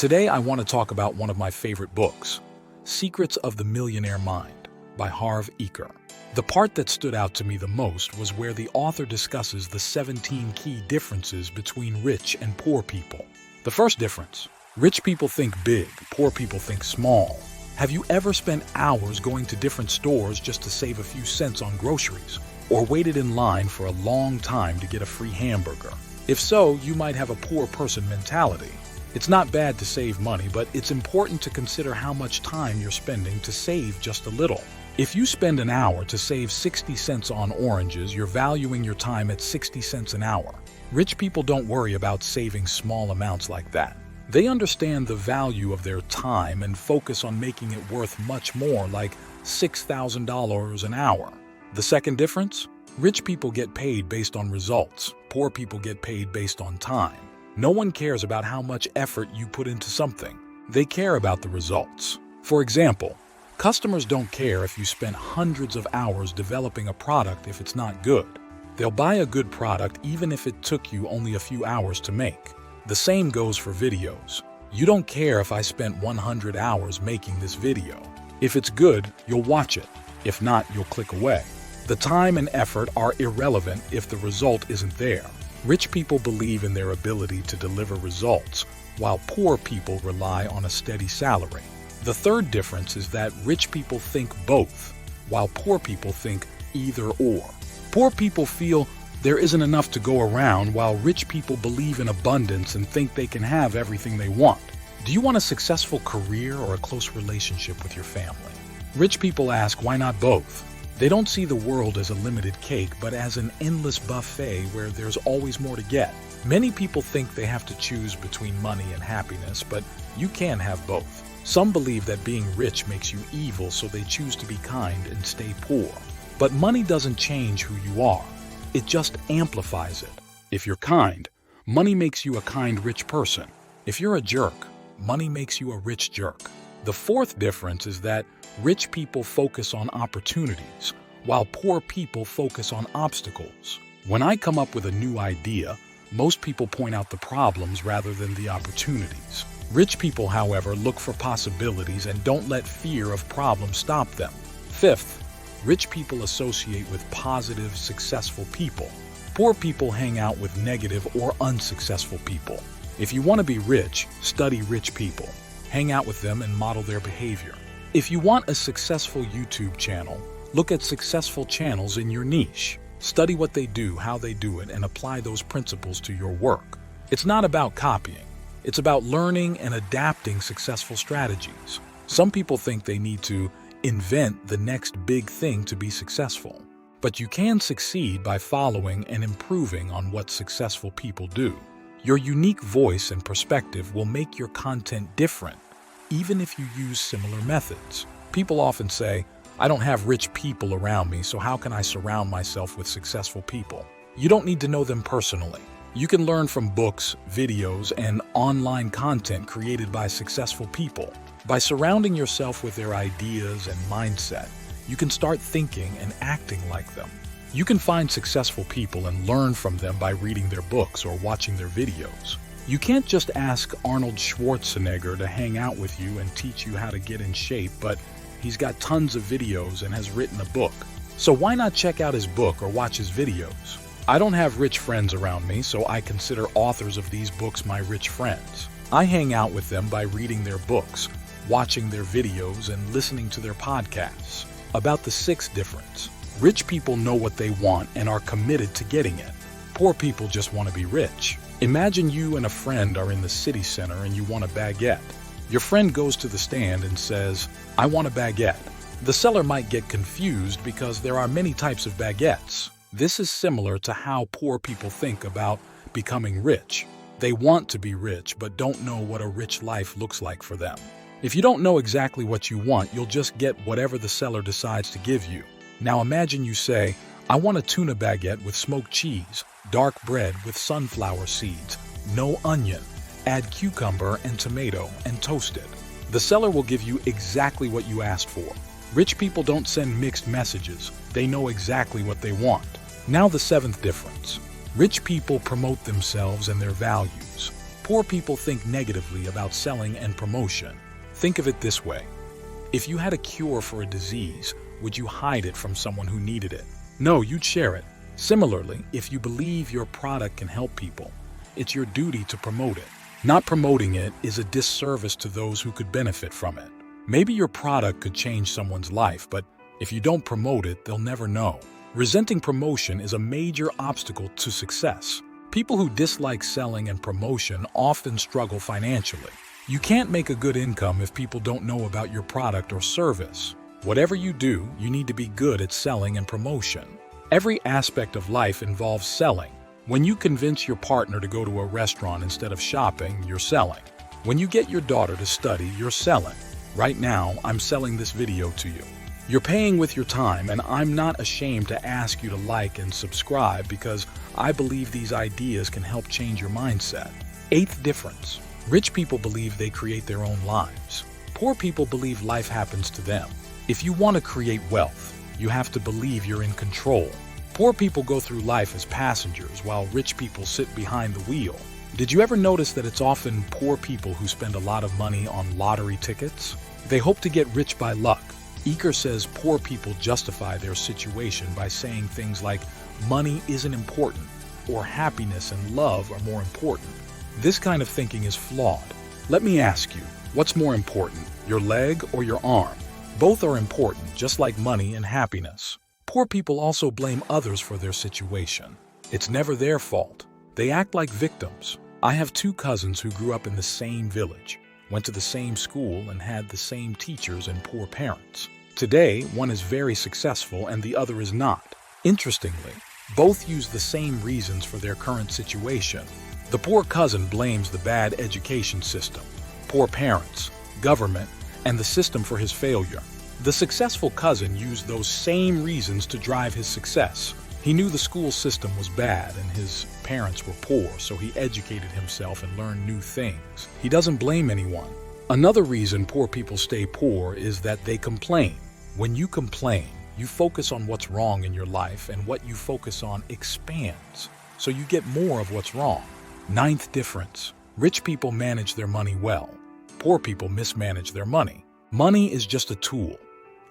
Today, I want to talk about one of my favorite books, Secrets of the Millionaire Mind by Harv Eker. The part that stood out to me the most was where the author discusses the 17 key differences between rich and poor people. The first difference: rich people think big, poor people think small. Have you ever spent hours going to different stores just to save a few cents on groceries? Or waited in line for a long time to get a free hamburger? If so, you might have a poor person mentality. It's not bad to save money, but it's important to consider how much time you're spending to save just a little. If you spend an hour to save 60 cents on oranges, you're valuing your time at 60 cents an hour. Rich people don't worry about saving small amounts like that. They understand the value of their time and focus on making it worth much more, like $6,000 an hour. The second difference? Rich people get paid based on results. Poor people get paid based on time. No one cares about how much effort you put into something. They care about the results. For example, customers don't care if you spent hundreds of hours developing a product if it's not good. They'll buy a good product even if it took you only a few hours to make. The same goes for videos. You don't care if I spent 100 hours making this video. If it's good, you'll watch it. If not, you'll click away. The time and effort are irrelevant if the result isn't there. Rich people believe in their ability to deliver results, while poor people rely on a steady salary. The third difference is that rich people think both, while poor people think either or. Poor people feel there isn't enough to go around, while rich people believe in abundance and think they can have everything they want. Do you want a successful career or a close relationship with your family? Rich people ask, why not both? They don't see the world as a limited cake, but as an endless buffet where there's always more to get. Many people think they have to choose between money and happiness, but you can have both. Some believe that being rich makes you evil, so they choose to be kind and stay poor. But money doesn't change who you are. It just amplifies it. If you're kind, money makes you a kind, rich person. If you're a jerk, money makes you a rich jerk. The fourth difference is that rich people focus on opportunities, while poor people focus on obstacles. When I come up with a new idea, most people point out the problems rather than the opportunities. Rich people, however, look for possibilities and don't let fear of problems stop them. Fifth, rich people associate with positive, successful people. Poor people hang out with negative or unsuccessful people. If you want to be rich, study rich people. Hang out with them and model their behavior. If you want a successful YouTube channel, look at successful channels in your niche. Study what they do, how they do it, and apply those principles to your work. It's not about copying. It's about learning and adapting successful strategies. Some people think they need to invent the next big thing to be successful. But you can succeed by following and improving on what successful people do. Your unique voice and perspective will make your content different, even if you use similar methods. People often say, I don't have rich people around me, so how can I surround myself with successful people? You don't need to know them personally. You can learn from books, videos, and online content created by successful people. By surrounding yourself with their ideas and mindset, you can start thinking and acting like them. You can find successful people and learn from them by reading their books or watching their videos. You can't just ask Arnold Schwarzenegger to hang out with you and teach you how to get in shape, but he's got tons of videos and has written a book. So why not check out his book or watch his videos? I don't have rich friends around me, so I consider authors of these books my rich friends. I hang out with them by reading their books, watching their videos, and listening to their podcasts. About the sixth difference: rich people know what they want and are committed to getting it. Poor people just want to be rich. Imagine you and a friend are in the city center and you want a baguette. Your friend goes to the stand and says, I want a baguette. The seller might get confused because there are many types of baguettes. This is similar to how poor people think about becoming rich. They want to be rich but don't know what a rich life looks like for them. If you don't know exactly what you want, you'll just get whatever the seller decides to give you. Now imagine you say, I want a tuna baguette with smoked cheese, dark bread with sunflower seeds, no onion, add cucumber and tomato, and toast it. The seller will give you exactly what you asked for. Rich people don't send mixed messages. They know exactly what they want. Now the seventh difference. Rich people promote themselves and their values. Poor people think negatively about selling and promotion. Think of it this way. If you had a cure for a disease, would you hide it from someone who needed it? No, you'd share it. Similarly, if you believe your product can help people, it's your duty to promote it. Not promoting it is a disservice to those who could benefit from it. Maybe your product could change someone's life, but if you don't promote it, they'll never know. Resenting promotion is a major obstacle to success. People who dislike selling and promotion often struggle financially. You can't make a good income if people don't know about your product or service. Whatever you do, you need to be good at selling and promotion. Every aspect of life involves selling. When you convince your partner to go to a restaurant instead of shopping, you're selling. When you get your daughter to study, you're selling. Right now, I'm selling this video to you. You're paying with your time, and I'm not ashamed to ask you to like and subscribe because I believe these ideas can help change your mindset. Eighth difference. Rich people believe they create their own lives. Poor people believe life happens to them. If you want to create wealth, you have to believe you're in control. Poor people go through life as passengers while rich people sit behind the wheel. Did you ever notice that it's often poor people who spend a lot of money on lottery tickets? They hope to get rich by luck. Eker says poor people justify their situation by saying things like, money isn't important, or happiness and love are more important. This kind of thinking is flawed. Let me ask you, what's more important, your leg or your arm? Both are important, just like money and happiness. Poor people also blame others for their situation. It's never their fault. They act like victims. I have two cousins who grew up in the same village, went to the same school, and had the same teachers and poor parents. Today, one is very successful and the other is not. Interestingly, both use the same reasons for their current situation. The poor cousin blames the bad education system, poor parents, government, and the system for his failure. The successful cousin used those same reasons to drive his success. He knew the school system was bad and his parents were poor, so he educated himself and learned new things. He doesn't blame anyone. Another reason poor people stay poor is that they complain. When you complain, you focus on what's wrong in your life, and what you focus on expands, so you get more of what's wrong. Ninth difference. Rich people manage their money well. Poor people mismanage their money. Money is just a tool,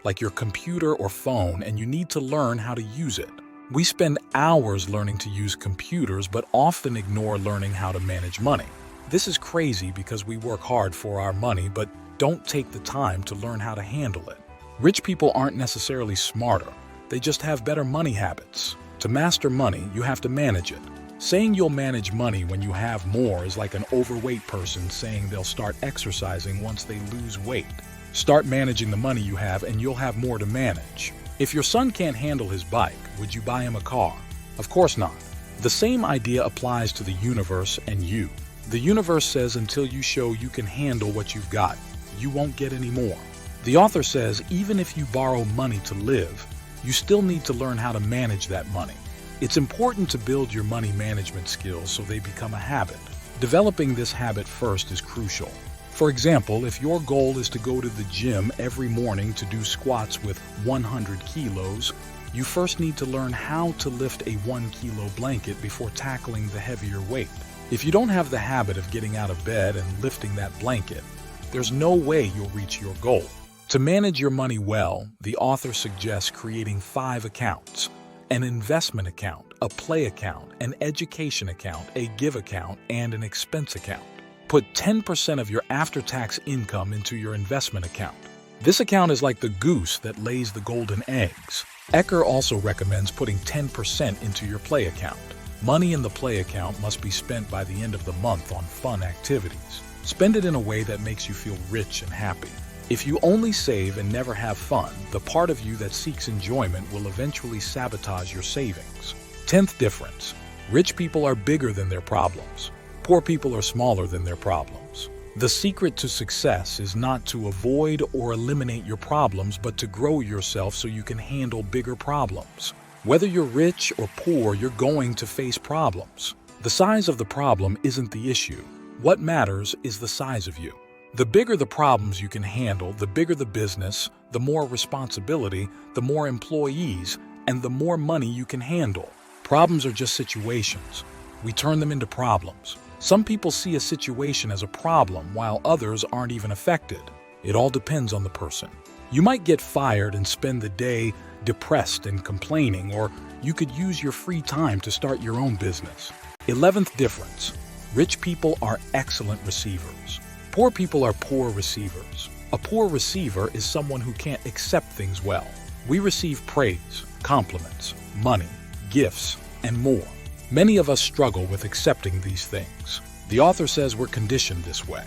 like your computer or phone, and you need to learn how to use it. We spend hours learning to use computers, but often ignore learning how to manage money. This is crazy because we work hard for our money, but don't take the time to learn how to handle it. Rich people aren't necessarily smarter, they just have better money habits. To master money, you have to manage it. Saying you'll manage money when you have more is like an overweight person saying they'll start exercising once they lose weight. Start managing the money you have and you'll have more to manage. If your son can't handle his bike, would you buy him a car? Of course not. The same idea applies to the universe and you. The universe says until you show you can handle what you've got, you won't get any more. The author says even if you borrow money to live, you still need to learn how to manage that money. It's important to build your money management skills so they become a habit. Developing this habit first is crucial. For example, if your goal is to go to the gym every morning to do squats with 100 kilos, you first need to learn how to lift a 1 kilo blanket before tackling the heavier weight. If you don't have the habit of getting out of bed and lifting that blanket, there's no way you'll reach your goal. To manage your money well, the author suggests creating 5 accounts: an investment account, a play account, an education account, a give account, and an expense account. Put 10% of your after-tax income into your investment account. This account is like the goose that lays the golden eggs. Eker also recommends putting 10% into your play account. Money in the play account must be spent by the end of the month on fun activities. Spend it in a way that makes you feel rich and happy. If you only save and never have fun, the part of you that seeks enjoyment will eventually sabotage your savings. 10th difference. Rich people are bigger than their problems. Poor people are smaller than their problems. The secret to success is not to avoid or eliminate your problems, but to grow yourself so you can handle bigger problems. Whether you're rich or poor, you're going to face problems. The size of the problem isn't the issue. What matters is the size of you. The bigger the problems you can handle, the bigger the business, the more responsibility, the more employees, and the more money you can handle. Problems are just situations. We turn them into problems. Some people see a situation as a problem while others aren't even affected. It all depends on the person. You might get fired and spend the day depressed and complaining, or you could use your free time to start your own business. 11th difference. Rich people are excellent receivers. Poor people are poor receivers. A poor receiver is someone who can't accept things well. We receive praise, compliments, money, gifts, and more. Many of us struggle with accepting these things. The author says we're conditioned this way.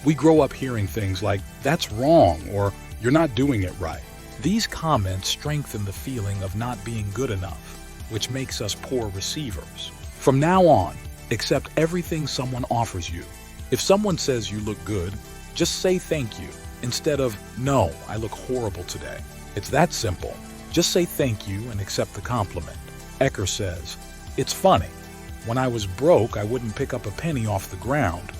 We grow up hearing things like, "That's wrong," or "You're not doing it right." These comments strengthen the feeling of not being good enough, which makes us poor receivers. From now on, accept everything someone offers you. If someone says you look good, just say thank you instead of, "No, I look horrible today." It's that simple. Just say thank you and accept the compliment. Eker says, "It's funny. When I was broke, I wouldn't pick up a penny off the ground.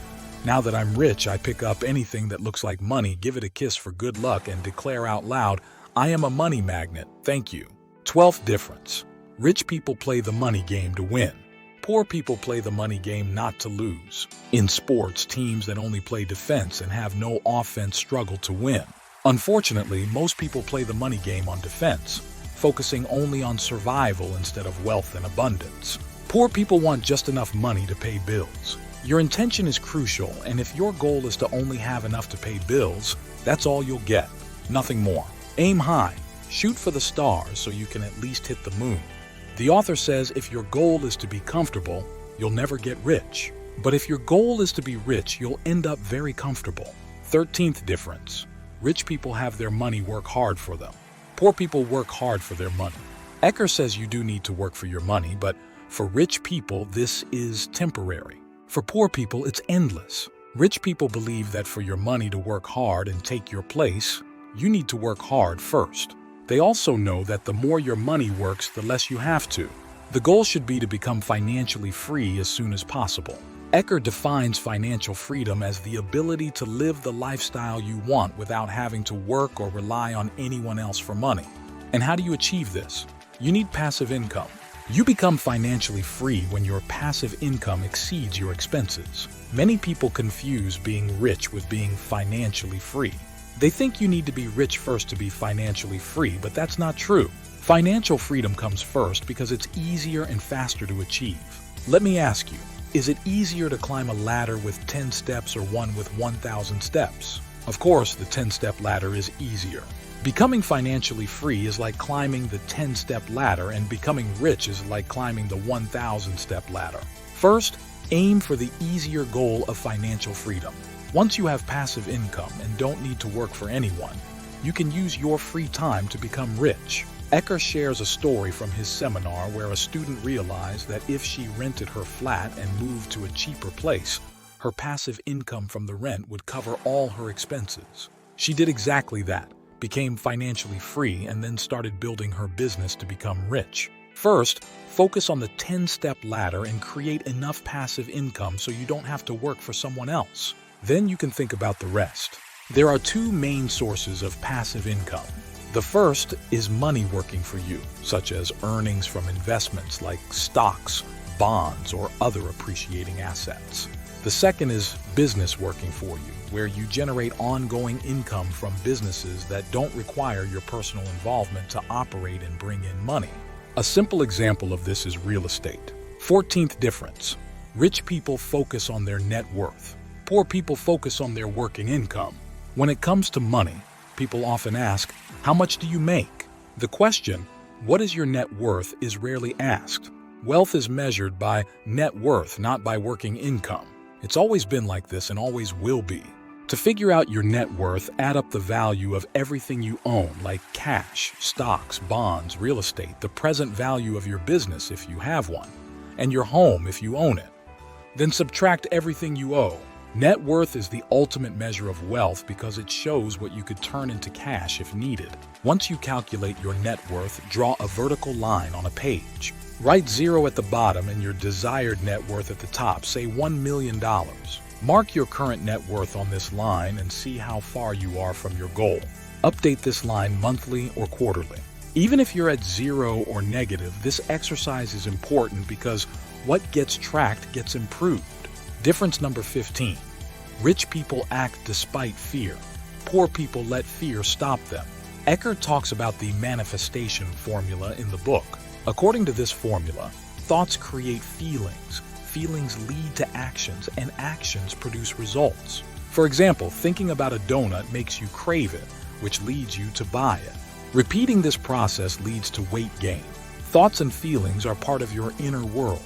Now that I'm rich, I pick up anything that looks like money, give it a kiss for good luck, and declare out loud, 'I am a money magnet, thank you.'" 12th difference. Rich people play the money game to win. Poor people play the money game not to lose. In sports, teams that only play defense and have no offense struggle to win. Unfortunately, most people play the money game on defense, focusing only on survival instead of wealth and abundance. Poor people want just enough money to pay bills. Your intention is crucial, and if your goal is to only have enough to pay bills, that's all you'll get, nothing more. Aim high, shoot for the stars so you can at least hit the moon. The author says if your goal is to be comfortable, you'll never get rich. But if your goal is to be rich, you'll end up very comfortable. 13th difference. Rich people have their money work hard for them. Poor people work hard for their money. Eker says you do need to work for your money, but for rich people, this is temporary. For poor people, it's endless. Rich people believe that for your money to work hard and take your place, you need to work hard first. They also know that the more your money works, the less you have to. The goal should be to become financially free as soon as possible. Eker defines financial freedom as the ability to live the lifestyle you want without having to work or rely on anyone else for money. And how do you achieve this? You need passive income. You become financially free when your passive income exceeds your expenses. Many people confuse being rich with being financially free. They think you need to be rich first to be financially free, but that's not true. Financial freedom comes first because it's easier and faster to achieve. Let me ask you, is it easier to climb a ladder with 10 steps or one with 1,000 steps? Of course, the 10-step ladder is easier. Becoming financially free is like climbing the 10-step ladder, and becoming rich is like climbing the 1,000-step ladder. First, aim for the easier goal of financial freedom. Once you have passive income and don't need to work for anyone, you can use your free time to become rich. Eker shares a story from his seminar where a student realized that if she rented her flat and moved to a cheaper place, her passive income from the rent would cover all her expenses. She did exactly that, became financially free, and then started building her business to become rich. First, focus on the 10-step ladder and create enough passive income so you don't have to work for someone else. Then you can think about the rest. There are two main sources of passive income. The first is money working for you, such as earnings from investments like stocks, bonds, or other appreciating assets. The second is business working for you, where you generate ongoing income from businesses that don't require your personal involvement to operate and bring in money. A simple example of this is real estate. 14th difference. Rich people focus on their net worth. Poor people focus on their working income. When it comes to money, people often ask, "How much do you make?" The question, "What is your net worth?" is rarely asked. Wealth is measured by net worth, not by working income. It's always been like this and always will be. To figure out your net worth, add up the value of everything you own, like cash, stocks, bonds, real estate, the present value of your business if you have one, and your home if you own it. Then subtract everything you owe. Net worth is the ultimate measure of wealth because it shows what you could turn into cash if needed. Once you calculate your net worth, draw a vertical line on a page. Write 0 at the bottom and your desired net worth at the top, say $1 million. Mark your current net worth on this line and see how far you are from your goal. Update this line monthly or quarterly. Even if you're at 0 or negative, this exercise is important because what gets tracked gets improved. Difference number 15. Rich people act despite fear. Poor people let fear stop them. Eker talks about the manifestation formula in the book. According to this formula, thoughts create feelings, feelings lead to actions, and actions produce results. For example, thinking about a donut makes you crave it, which leads you to buy it. Repeating this process leads to weight gain. Thoughts and feelings are part of your inner world.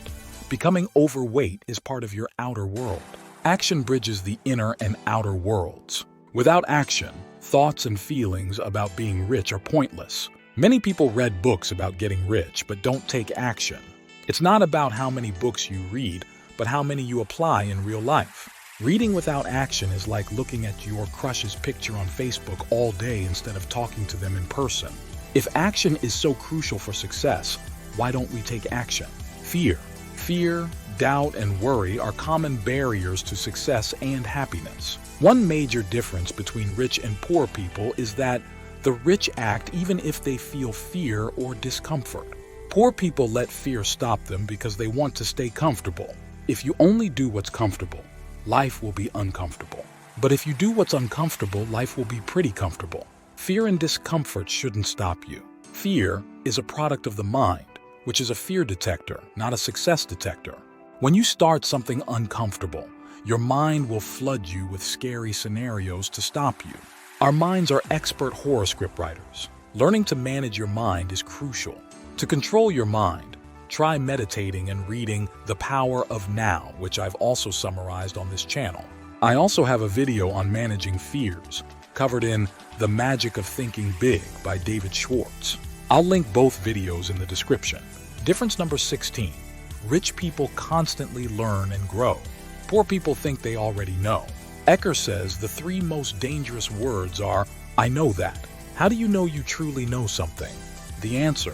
Becoming overweight is part of your outer world. Action bridges the inner and outer worlds. Without action, thoughts and feelings about being rich are pointless. Many people read books about getting rich but don't take action. It's not about how many books you read, but how many you apply in real life. Reading without action is like looking at your crush's picture on Facebook all day instead of talking to them in person. If action is so crucial for success, why don't we take action? Fear, doubt, and worry are common barriers to success and happiness. One major difference between rich and poor people is that the rich act even if they feel fear or discomfort. Poor people let fear stop them because they want to stay comfortable. If you only do what's comfortable, life will be uncomfortable. But if you do what's uncomfortable, life will be pretty comfortable. Fear and discomfort shouldn't stop you. Fear is a product of the mind, which is a fear detector, not a success detector. When you start something uncomfortable, your mind will flood you with scary scenarios to stop you. Our minds are expert horoscope writers. Learning to manage your mind is crucial. To control your mind, try meditating and reading The Power of Now, which I've also summarized on this channel. I also have a video on managing fears, covered in The Magic of Thinking Big by David Schwartz. I'll link both videos in the description. Difference number 16. Rich people constantly learn and grow. Poor people think they already know. Eker says the 3 most dangerous words are, I know that. How do you know you truly know something? The answer,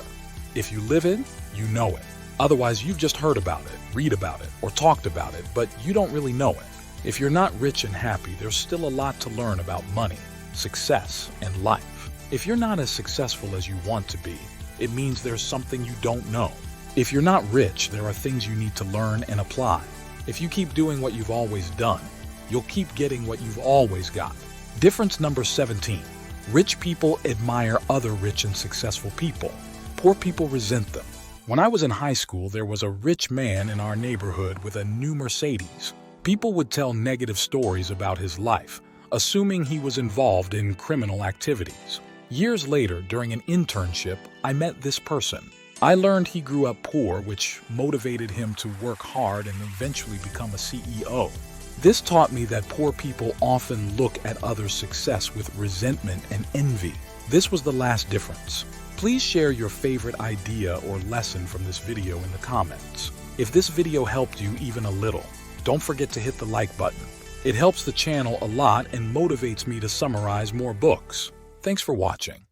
if you live it, you know it. Otherwise, you've just heard about it, read about it, or talked about it, but you don't really know it. If you're not rich and happy, there's still a lot to learn about money, success, and life. If you're not as successful as you want to be, it means there's something you don't know. If you're not rich, there are things you need to learn and apply. If you keep doing what you've always done, you'll keep getting what you've always got. Difference number 17. Rich people admire other rich and successful people. Poor people resent them. When I was in high school, there was a rich man in our neighborhood with a new Mercedes. People would tell negative stories about his life, assuming he was involved in criminal activities. Years later, during an internship, I met this person. I learned he grew up poor, which motivated him to work hard and eventually become a CEO. This taught me that poor people often look at others' success with resentment and envy. This was the last difference. Please share your favorite idea or lesson from this video in the comments. If this video helped you even a little, don't forget to hit the like button. It helps the channel a lot and motivates me to summarize more books. Thanks for watching.